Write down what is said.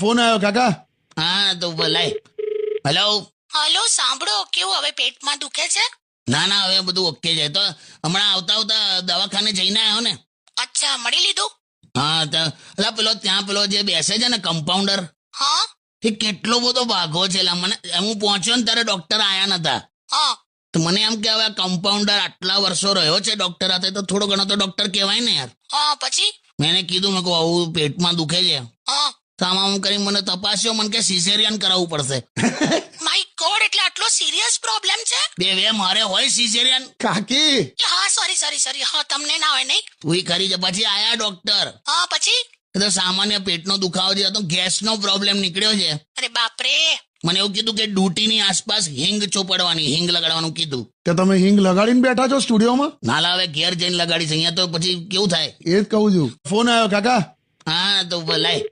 Phone આવ્યો કાકા. હા તો બોલાય. હેલો. હલો, સાંભળો, કેવું હવે પેટમાં દુખે છે? ના ના, હવે બધું ઓકે છે. તો હમણાં આવતા આવતા દવાખાને જઈને આવ્યો ને. અચ્છા, મળી લીધું? હા તો એટલે પેલો ત્યાં પેલો જે બેસે છે ને કમ્પાઉન્ડર, હા એ કેટલો બધો ભાગો છે. એટલે મને હું પહોંચ્યો ને ત્યારે ડોક્ટર આયા નતા. હા તો મને એમ કે હવે કમ્પાઉન્ડર આટલા વર્ષો રહ્યો છે ડોક્ટર હાથે, તો થોડો ઘણો તો ડોક્ટર કહેવાય ને યાર. હા પછી? મેં કીધું, મેં કહું આવું પેટમાં દુખે છે. હા. તો આમાં હું કરી મને તપાસ્યો, મને કે સિઝેરિયન કરાવવું પડશે. માય ગોડ, એટલે આટલો સિરિયસ પ્રોબ્લેમ છે? બે મારે હોય સિઝેરિયન? કાકી હા, સોરી. હા, તમને ના હોય નહીં? તું કરી છે. પછી આયા ડોક્ટર. હા પછી? એ તો સામાન્ય પેટનો દુખાવો છે, તો ગેસનો પ્રોબ્લેમ નીકળ્યો છે. અરે બાપરે. મને એવું કીધું કે ડ્યુટીની આસપાસ હિંગ ચોપડવાની, હિંગ લગાડવાનું કીધું. કે તમે હિંગ લગાડીને બેઠા છો સ્ટુડિયોમાં? નાલા હવે ઘેર જઈને લગાડીશ, અહીંયા તો પછી કેવું થાય. એ જ કહું છું. ફોન આવ્યો કાકા. હા તો બોલાય.